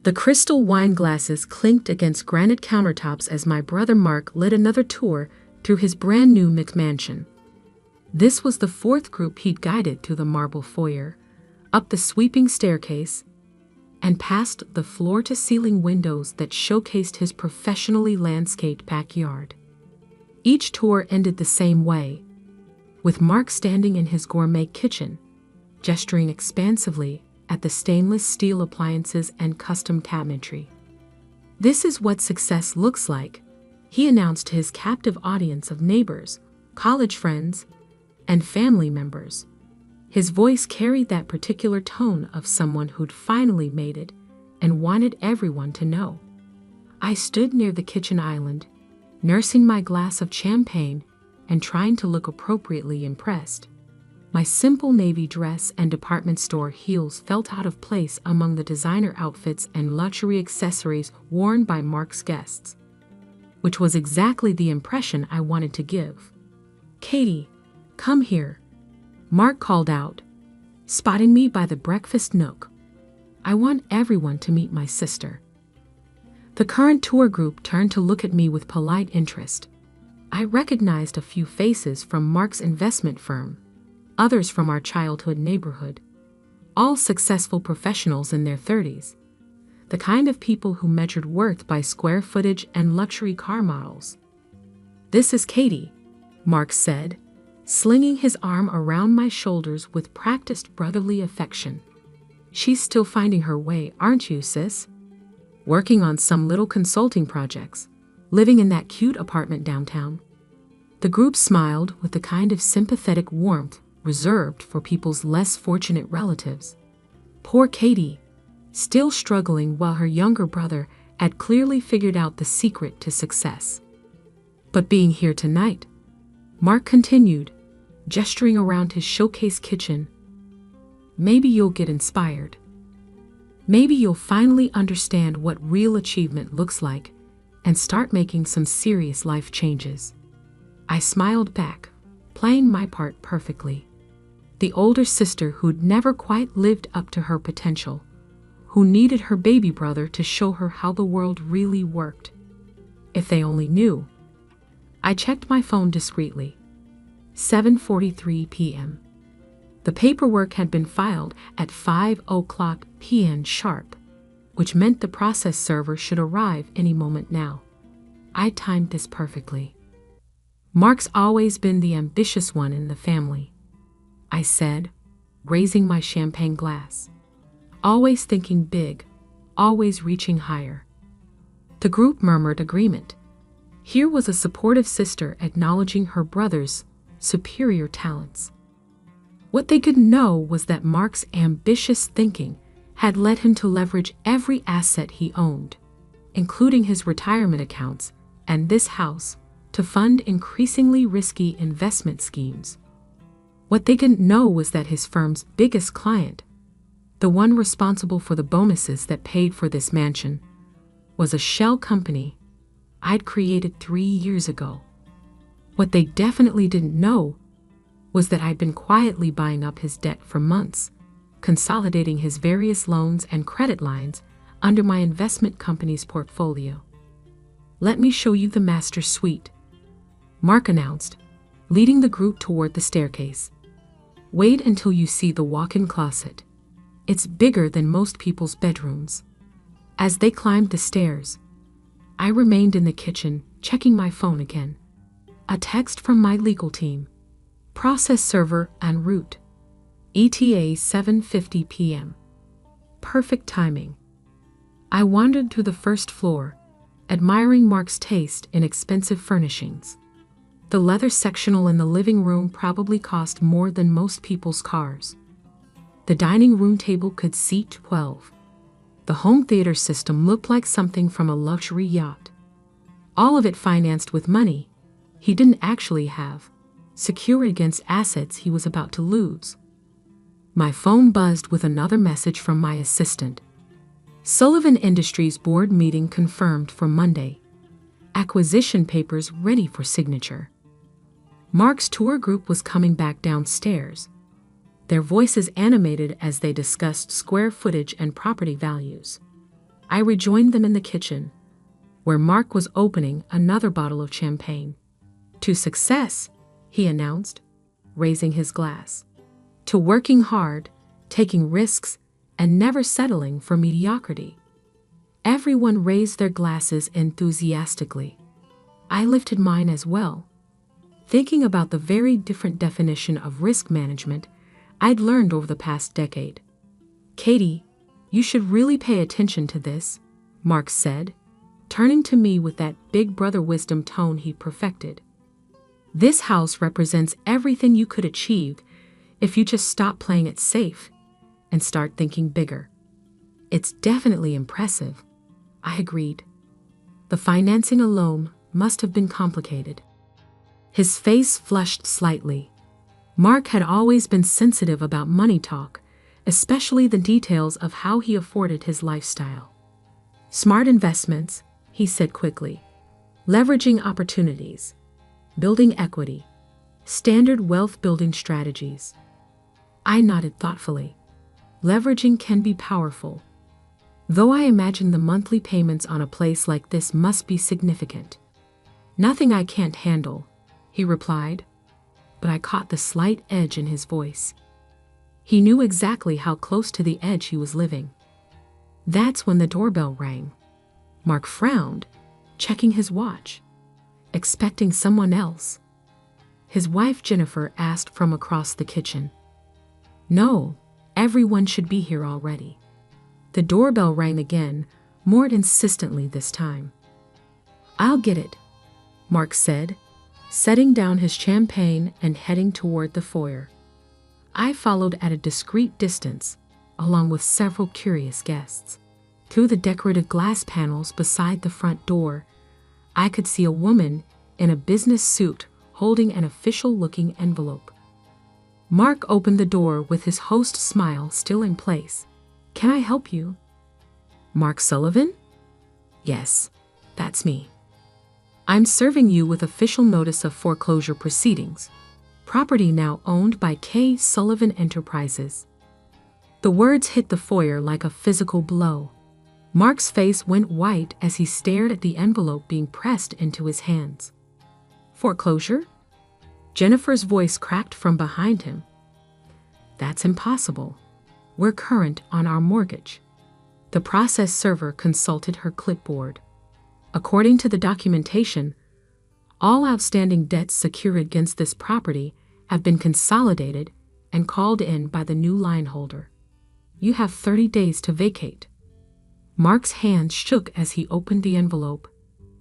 The crystal wine glasses clinked against granite countertops as my brother Mark led another tour through his brand new McMansion. This was the fourth group he'd guided through the marble foyer, up the sweeping staircase, and past the floor-to-ceiling windows that showcased his professionally landscaped backyard. Each tour ended the same way, with Mark standing in his gourmet kitchen, gesturing expansively at the stainless steel appliances and custom cabinetry. "This is what success looks like," he announced to his captive audience of neighbors, college friends, and family members. His voice carried that particular tone of someone who'd finally made it and wanted everyone to know. I stood near the kitchen island, nursing my glass of champagne and trying to look appropriately impressed. My simple navy dress and department store heels felt out of place among the designer outfits and luxury accessories worn by Mark's guests, which was exactly the impression I wanted to give. "Katie, come here," Mark called out, spotting me by the breakfast nook. "I want everyone to meet my sister." The current tour group turned to look at me with polite interest. I recognized a few faces from Mark's investment firm, others from our childhood neighborhood, all successful professionals in their 30s, the kind of people who measured worth by square footage and luxury car models. "This is Katie," Mark said, slinging his arm around my shoulders with practiced brotherly affection. "She's still finding her way, aren't you, sis? Working on some little consulting projects, living in that cute apartment downtown." The group smiled with the kind of sympathetic warmth reserved for people's less fortunate relatives. Poor Katie, still struggling while her younger brother had clearly figured out the secret to success. "But being here tonight," Mark continued, gesturing around his showcase kitchen, "maybe you'll get inspired. Maybe you'll finally understand what real achievement looks like and start making some serious life changes." I smiled back, playing my part perfectly. The older sister who'd never quite lived up to her potential, who needed her baby brother to show her how the world really worked. If they only knew. I checked my phone discreetly. 7:43 p.m. The paperwork had been filed at 5:00 p.m. sharp, which meant the process server should arrive any moment now. I timed this perfectly. "Mark's always been the ambitious one in the family," I said, raising my champagne glass. "Always thinking big, always reaching higher." The group murmured agreement. Here was a supportive sister acknowledging her brother's superior talents. What they couldn't know was that Mark's ambitious thinking had led him to leverage every asset he owned, including his retirement accounts and this house, to fund increasingly risky investment schemes. What they didn't know was that his firm's biggest client, the one responsible for the bonuses that paid for this mansion, was a shell company I'd created 3 years ago. What they definitely didn't know was that I'd been quietly buying up his debt for months, consolidating his various loans and credit lines under my investment company's portfolio. "Let me show you the master suite," Mark announced, leading the group toward the staircase. "Wait until you see the walk-in closet. It's bigger than most people's bedrooms." As they climbed the stairs, I remained in the kitchen, checking my phone again. A text from my legal team. "Process server en route. ETA 7:50 p.m. Perfect timing. I wandered through the first floor, admiring Mark's taste in expensive furnishings. The leather sectional in the living room probably cost more than most people's cars. The dining room table could seat 12. The home theater system looked like something from a luxury yacht. All of it financed with money he didn't actually have, secured against assets he was about to lose. My phone buzzed with another message from my assistant. Sullivan Industries board meeting confirmed for Monday. Acquisition papers ready for signature. Mark's tour group was coming back downstairs, their voices animated as they discussed square footage and property values. I rejoined them in the kitchen, where Mark was opening another bottle of champagne. To success, he announced, raising his glass. To working hard, taking risks, and never settling for mediocrity. Everyone raised their glasses enthusiastically. I lifted mine as well, thinking about the very different definition of risk management I'd learned over the past decade. Katie, you should really pay attention to this, Mark said, turning to me with that big brother wisdom tone he'd perfected. This house represents everything you could achieve if you just stop playing it safe and start thinking bigger. It's definitely impressive, I agreed. The financing alone must have been complicated. His face flushed slightly. Mark had always been sensitive about money talk, especially the details of how he afforded his lifestyle. Smart investments, he said quickly. Leveraging opportunities. Building equity. Standard wealth building strategies. I nodded thoughtfully. Leveraging can be powerful. Though I imagine the monthly payments on a place like this must be significant. Nothing I can't handle, he replied, but I caught the slight edge in his voice. He knew exactly how close to the edge he was living. That's when the doorbell rang. Mark frowned, checking his watch, expecting someone else. His wife Jennifer asked from across the kitchen. No, everyone should be here already. The doorbell rang again, more insistently this time. I'll get it, Mark said, setting down his champagne and heading toward the foyer. I followed at a discreet distance, along with several curious guests. Through the decorative glass panels beside the front door, I could see a woman in a business suit holding an official-looking envelope. Mark opened the door with his host smile still in place. Can I help you? Mark Sullivan? Yes, that's me. I'm serving you with official notice of foreclosure proceedings. Property now owned by K. Sullivan Enterprises. The words hit the foyer like a physical blow. Mark's face went white as he stared at the envelope being pressed into his hands. Foreclosure? Jennifer's voice cracked from behind him. That's impossible. We're current on our mortgage. The process server consulted her clipboard. According to the documentation, all outstanding debts secured against this property have been consolidated and called in by the new line holder. You have 30 days to vacate. Mark's hand shook as he opened the envelope,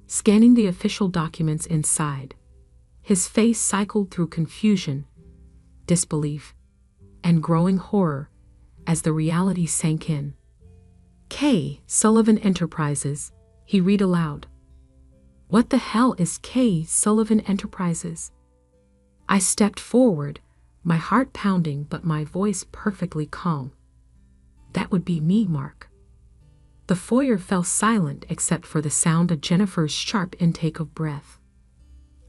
scanning the official documents inside. His face cycled through confusion, disbelief, and growing horror as the reality sank in. K. Sullivan Enterprises, he read aloud. What the hell is K. Sullivan Enterprises? I stepped forward, my heart pounding but my voice perfectly calm. That would be me, Mark. The foyer fell silent except for the sound of Jennifer's sharp intake of breath.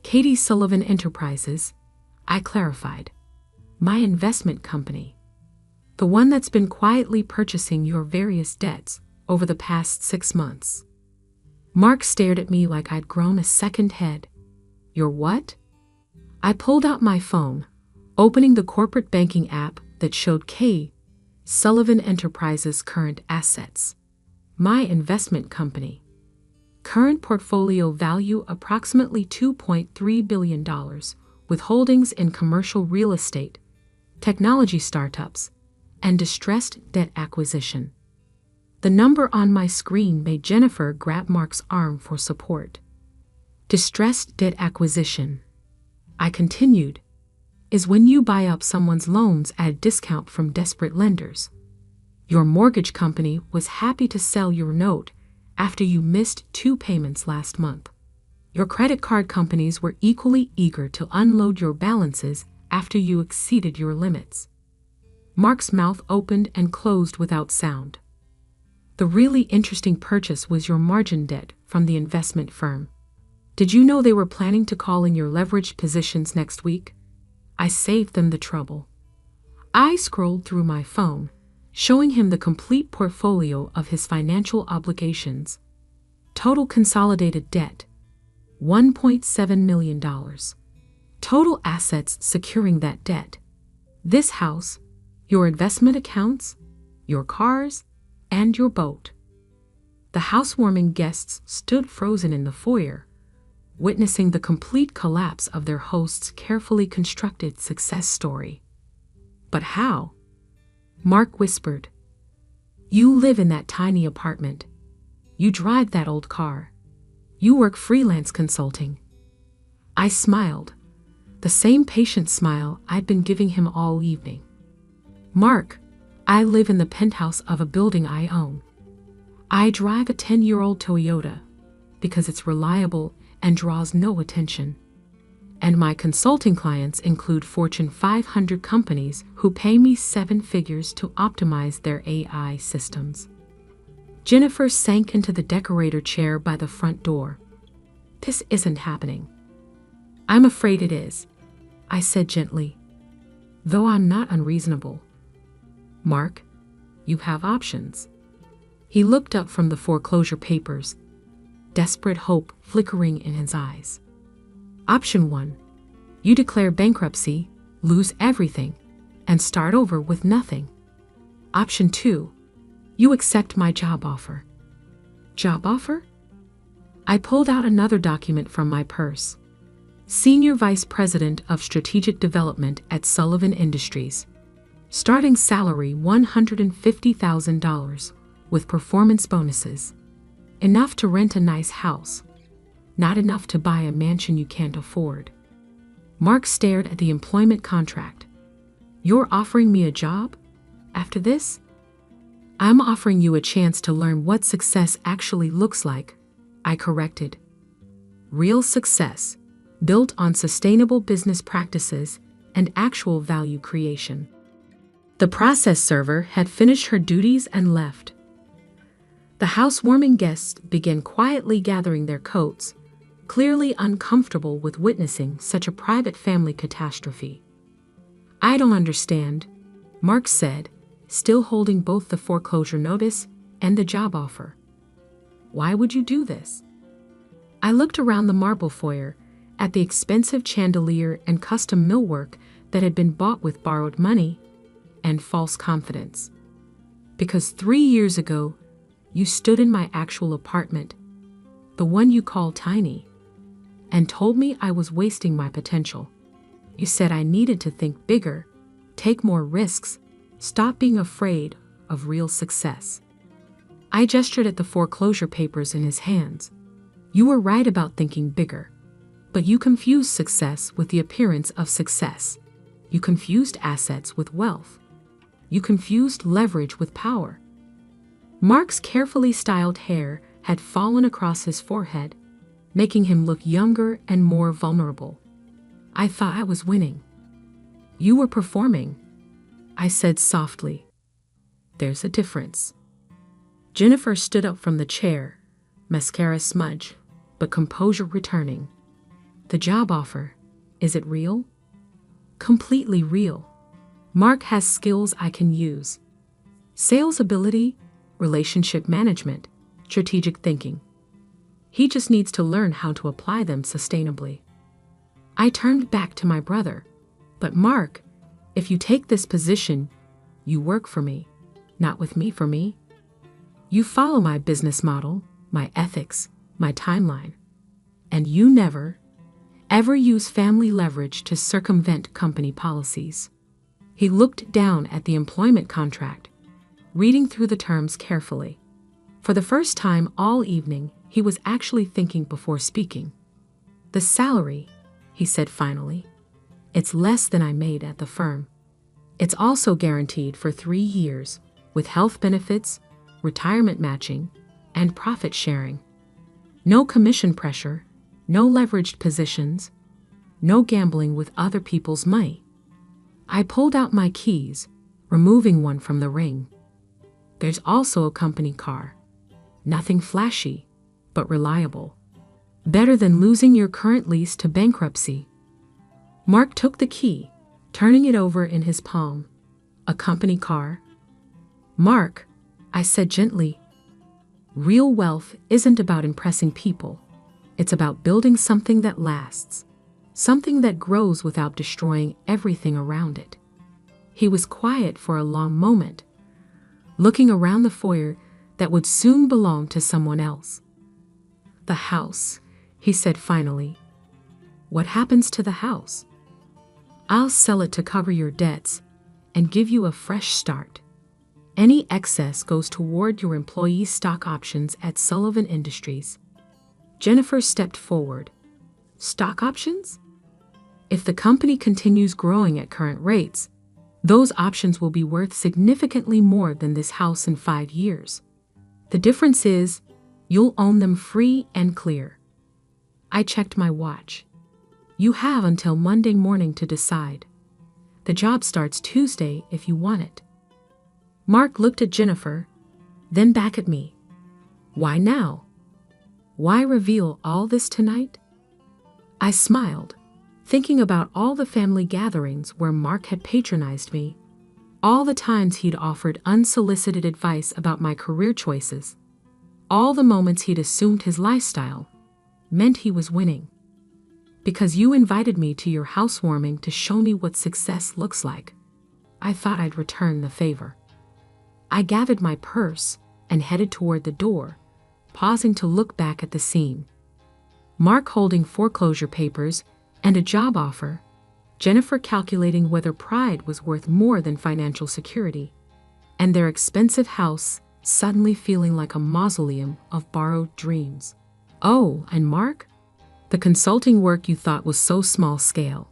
Katie Sullivan Enterprises, I clarified. My investment company. The one that's been quietly purchasing your various debts over the past 6 months. Mark stared at me like I'd grown a second head. Your what? I pulled out my phone, opening the corporate banking app that showed K. Sullivan Enterprises' current assets. My investment company. Current portfolio value approximately $2.3 billion, with holdings in commercial real estate, technology startups, and distressed debt acquisition. The number on my screen made Jennifer grab Mark's arm for support. Distressed debt acquisition, I continued, is when you buy up someone's loans at a discount from desperate lenders. Your mortgage company was happy to sell your note after you missed 2 payments last month. Your credit card companies were equally eager to unload your balances after you exceeded your limits. Mark's mouth opened and closed without sound. The really interesting purchase was your margin debt from the investment firm. Did you know they were planning to call in your leveraged positions next week? I saved them the trouble. I scrolled through my phone, showing him the complete portfolio of his financial obligations. Total consolidated debt, $1.7 million. Total assets securing that debt. This house, your investment accounts, your cars, and your boat. The housewarming guests stood frozen in the foyer, witnessing the complete collapse of their host's carefully constructed success story. But how? Mark whispered. You live in that tiny apartment. You drive that old car. You work freelance consulting. I smiled, the same patient smile I'd been giving him all evening. Mark, I live in the penthouse of a building I own. I drive a 10-year-old Toyota because it's reliable and draws no attention. And my consulting clients include Fortune 500 companies who pay me 7 figures to optimize their AI systems. Jennifer sank into the decorator chair by the front door. This isn't happening. I'm afraid it is, I said gently, though I'm not unreasonable. Mark, you have options. He looked up from the foreclosure papers, desperate hope flickering in his eyes. Option 1. You declare bankruptcy, lose everything, and start over with nothing. Option 2. You accept my job offer. Job offer? I pulled out another document from my purse. Senior Vice President of Strategic Development at Sullivan Industries. Starting salary $150,000 with performance bonuses. Enough to rent a nice house. Not enough to buy a mansion you can't afford. Mark stared at the employment contract. You're offering me a job? After this? I'm offering you a chance to learn what success actually looks like, I corrected. Real success, built on sustainable business practices and actual value creation. The process server had finished her duties and left. The housewarming guests began quietly gathering their coats, clearly uncomfortable with witnessing such a private family catastrophe. I don't understand, Mark said, still holding both the foreclosure notice and the job offer. Why would you do this? I looked around the marble foyer at the expensive chandelier and custom millwork that had been bought with borrowed money and false confidence. Because 3 years ago, you stood in my actual apartment, the one you call tiny, and told me I was wasting my potential. You said I needed to think bigger, take more risks, stop being afraid of real success. I gestured at the foreclosure papers in his hands. You were right about thinking bigger, but you confused success with the appearance of success. You confused assets with wealth. You confused leverage with power. Mark's carefully styled hair had fallen across his forehead, making him look younger and more vulnerable. I thought I was winning. You were performing, I said softly. There's a difference. Jennifer stood up from the chair, mascara smudge, but composure returning. The job offer, is it real? Completely real. Mark has skills I can use. Sales ability, relationship management, strategic thinking. He just needs to learn how to apply them sustainably. I turned back to my brother. But Mark, if you take this position, you work for me, not with me for me. You follow my business model, my ethics, my timeline. And you never, ever use family leverage to circumvent company policies. He looked down at the employment contract, reading through the terms carefully. For the first time all evening, he was actually thinking before speaking. The salary, he said finally, it's less than I made at the firm. It's also guaranteed for 3 years, with health benefits, retirement matching, and profit sharing. No commission pressure, no leveraged positions, no gambling with other people's money. I pulled out my keys, removing one from the ring. There's also a company car. Nothing flashy, but reliable. Better than losing your current lease to bankruptcy. Mark took the key, turning it over in his palm. A company car? Mark, I said gently, real wealth isn't about impressing people. It's about building something that lasts, something that grows without destroying everything around it. He was quiet for a long moment, looking around the foyer that would soon belong to someone else. The house, he said finally. What happens to the house? I'll sell it to cover your debts and give you a fresh start. Any excess goes toward your employee stock options at Sullivan Industries. Jennifer stepped forward. Stock options? If the company continues growing at current rates, those options will be worth significantly more than this house in 5 years. The difference is, you'll own them free and clear. I checked my watch. You have until Monday morning to decide. The job starts Tuesday if you want it. Mark looked at Jennifer, then back at me. Why now? Why reveal all this tonight? I smiled, thinking about all the family gatherings where Mark had patronized me, all the times he'd offered unsolicited advice about my career choices, all the moments he'd assumed his lifestyle meant he was winning. Because you invited me to your housewarming to show me what success looks like, I thought I'd return the favor. I gathered my purse and headed toward the door, pausing to look back at the scene. Mark holding foreclosure papers and a job offer, Jennifer calculating whether pride was worth more than financial security, and their expensive house suddenly feeling like a mausoleum of borrowed dreams. Oh, and Mark? The consulting work you thought was so small scale.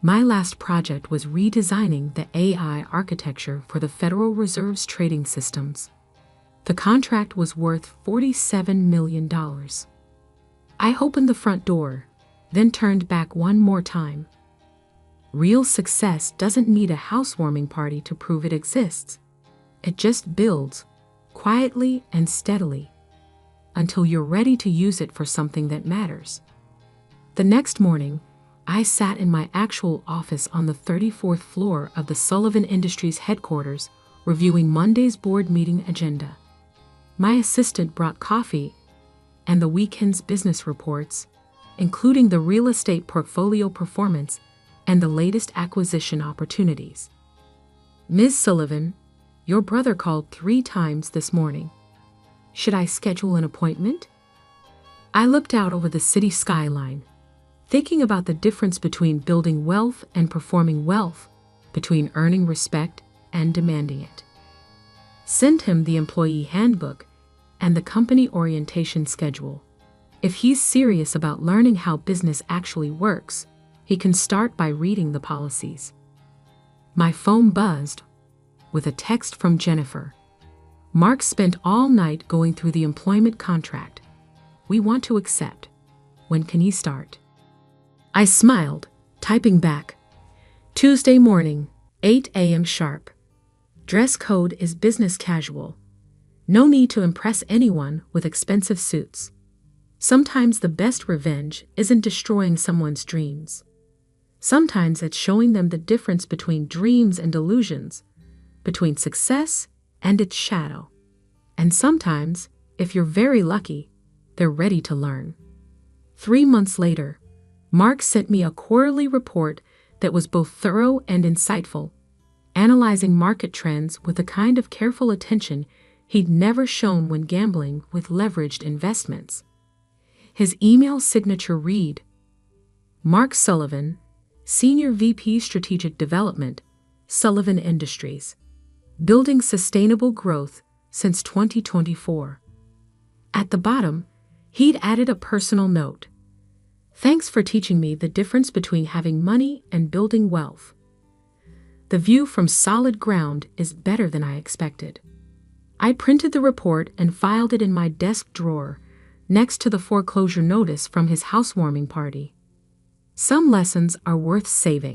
My last project was redesigning the AI architecture for the Federal Reserve's trading systems. The contract was worth $47 million. I opened the front door, then turned back one more time. Real success doesn't need a housewarming party to prove it exists. It just builds, quietly and steadily, until you're ready to use it for something that matters. The next morning, I sat in my actual office on the 34th floor of the Sullivan Industries headquarters, reviewing Monday's board meeting agenda. My assistant brought coffee and the weekend's business reports, including the real estate portfolio performance and the latest acquisition opportunities. Ms. Sullivan, your brother called 3 times this morning. Should I schedule an appointment? I looked out over the city skyline, thinking about the difference between building wealth and performing wealth, between earning respect and demanding it. Send him the employee handbook and the company orientation schedule. If he's serious about learning how business actually works, he can start by reading the policies. My phone buzzed with a text from Jennifer. Mark spent all night going through the employment contract. We want to accept. When can he start? I smiled, typing back. Tuesday morning, 8 a.m. sharp. Dress code is business casual. No need to impress anyone with expensive suits. Sometimes the best revenge isn't destroying someone's dreams. Sometimes it's showing them the difference between dreams and delusions, between success and its shadow. And sometimes, if you're very lucky, they're ready to learn. 3 months later, Mark sent me a quarterly report that was both thorough and insightful, analyzing market trends with the kind of careful attention he'd never shown when gambling with leveraged investments. His email signature read, Mark Sullivan, Senior VP Strategic Development, Sullivan Industries, building sustainable growth since 2024. At the bottom, he'd added a personal note. Thanks for teaching me the difference between having money and building wealth. The view from solid ground is better than I expected. I printed the report and filed it in my desk drawer, next to the foreclosure notice from his housewarming party. Some lessons are worth saving.